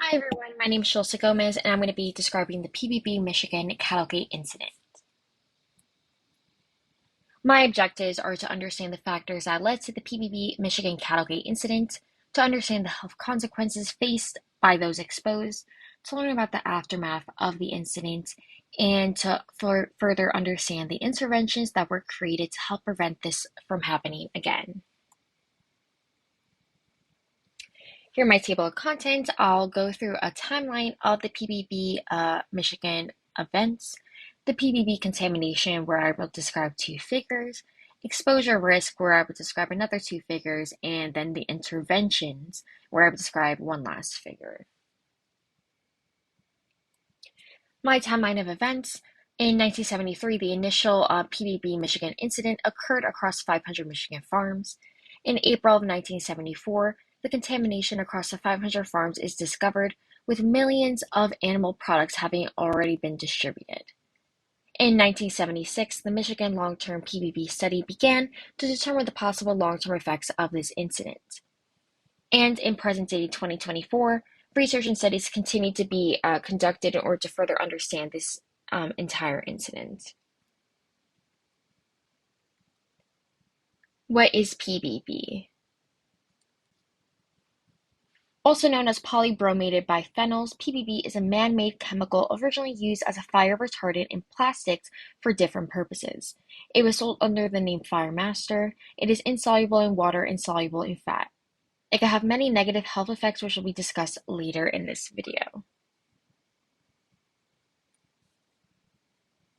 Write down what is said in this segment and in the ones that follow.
Hi everyone, my name is Shilsa Gomez and I'm going to be describing the PBB Michigan Cattle-gate Incident. My objectives are to understand the factors that led to the PBB Michigan Cattle-gate Incident, to understand the health consequences faced by those exposed, to learn about the aftermath of the incident, and to further understand the interventions that were created to help prevent this from happening again. Here my table of contents. I'll go through a timeline of the PBB Michigan events, the PBB contamination where I will describe two figures, exposure risk where I will describe another two figures, and then the interventions where I will describe one last figure. My timeline of events. In 1973, the initial PBB Michigan incident occurred across 500 Michigan farms. In April of 1974, the contamination across the 500 farms is discovered, with millions of animal products having already been distributed. In 1976, the Michigan long-term PBB study began to determine the possible long-term effects of this incident. And in present-day 2024, research and studies continue to be conducted in order to further understand this entire incident. What is PBB? Also known as polybromated biphenyls, PBB is a man-made chemical originally used as a fire retardant in plastics for different purposes. It was sold under the name Firemaster. It is insoluble in water and soluble in fat. It can have many negative health effects, which will be discussed later in this video.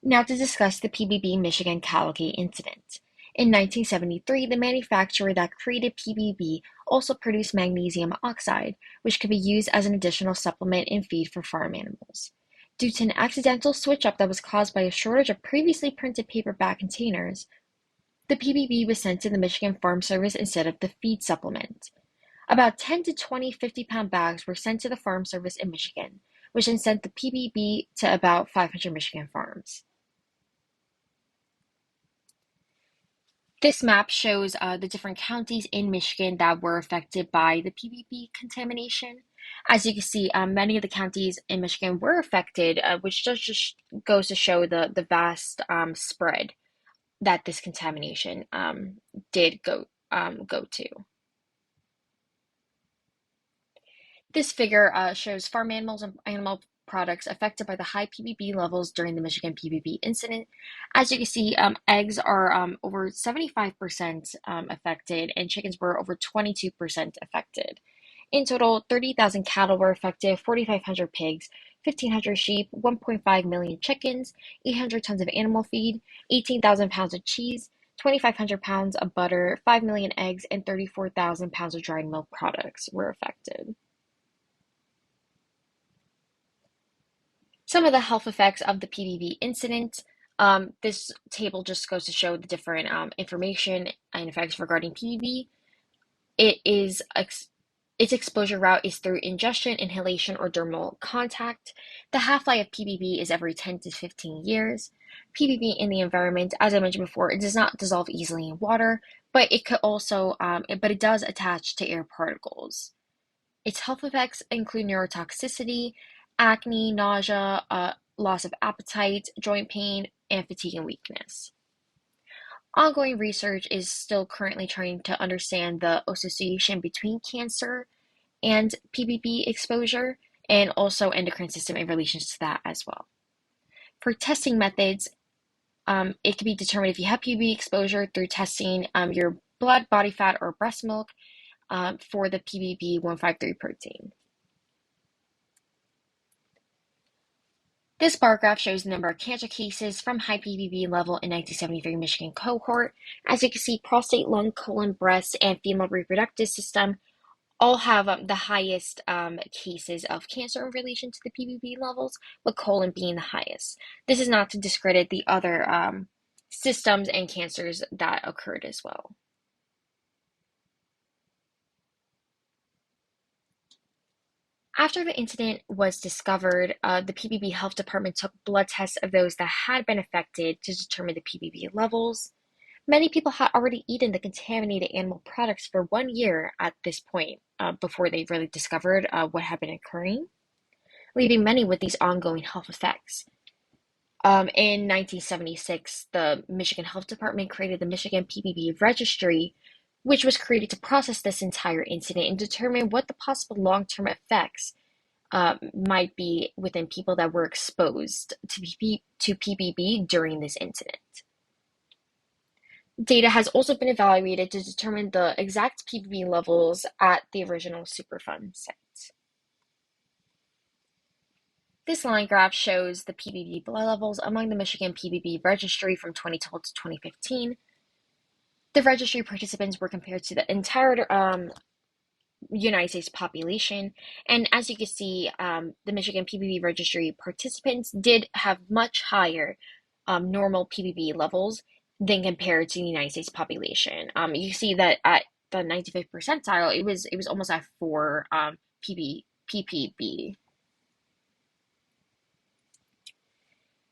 Now to discuss the PBB Michigan Cattle-gate Incident. In 1973, the manufacturer that created PBB also produced magnesium oxide, which could be used as an additional supplement in feed for farm animals. Due to an accidental switch-up that was caused by a shortage of previously printed paperback containers, the PBB was sent to the Michigan Farm Service instead of the feed supplement. About 10 to 20 50-pound bags were sent to the Farm Service in Michigan, which then sent the PBB to about 500 Michigan farms. This map shows the different counties in Michigan that were affected by the PBB contamination. As you can see, many of the counties in Michigan were affected, which just goes to show the vast spread that this contamination did go to. This figure shows farm animals and animal products affected by the high PBB levels during the Michigan PBB incident. As you can see, eggs are over 75% affected, and chickens were over 22% affected. In total, 30,000 cattle were affected, 4,500 pigs, 1,500 sheep, 1.5 million chickens, 800 tons of animal feed, 18,000 pounds of cheese, 2,500 pounds of butter, 5 million eggs, and 34,000 pounds of dried milk products were affected. Some of the health effects of the PBB incident. This table just goes to show the different information and effects regarding PBB. Its exposure route is through ingestion, inhalation, or dermal contact. The half-life of PBB is every 10 to 15 years. PBB in the environment, as I mentioned before, it does not dissolve easily in water, but it could also, but it does attach to air particles. Its health effects include neurotoxicity, acne, nausea, loss of appetite, joint pain, and fatigue and weakness. Ongoing research is still currently trying to understand the association between cancer and PBB exposure, and also endocrine system in relation to that as well. For testing methods, it can be determined if you have PBB exposure through testing your blood, body fat, or breast milk for the PBB 153 protein. This bar graph shows the number of cancer cases from high PBB level in 1973 Michigan cohort. As you can see, prostate, lung, colon, breast, and female reproductive system all have the highest cases of cancer in relation to the PBB levels, with colon being the highest. This is not to discredit the other systems and cancers that occurred as well. After the incident was discovered, the PBB Health Department took blood tests of those that had been affected to determine the PBB levels. Many people had already eaten the contaminated animal products for 1 year at this point, before they really discovered what had been occurring. leaving many with these ongoing health effects. In 1976, the Michigan Health Department created the Michigan PBB Registry, which was created to process this entire incident and determine what the possible long-term effects might be within people that were exposed to PBB during this incident. Data has also been evaluated to determine the exact PBB levels at the original Superfund site. This line graph shows the PBB blood levels among the Michigan PBB registry from 2012 to 2015. The registry participants were compared to the entire United States population, and as you can see, the Michigan PBB registry participants did have much higher normal PBB levels than compared to the United States population. You see that at the 95th percentile, it was almost at 4 ppb.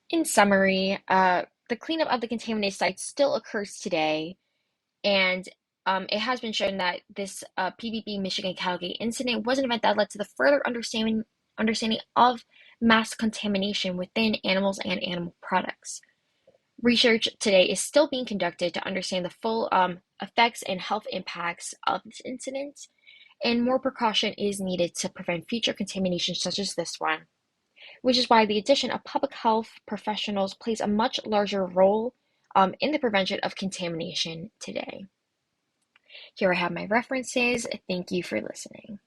In summary, the cleanup of the contaminated sites still occurs today, and it has been shown that this PBB Michigan Cattle-gate incident was an event that led to the further understanding of mass contamination within animals and animal products. Research today is still being conducted to understand the full effects and health impacts of this incident, and more precaution is needed to prevent future contamination such as this one, which is why the addition of public health professionals plays a much larger role in the prevention of contamination today. Here I have my references. Thank you for listening.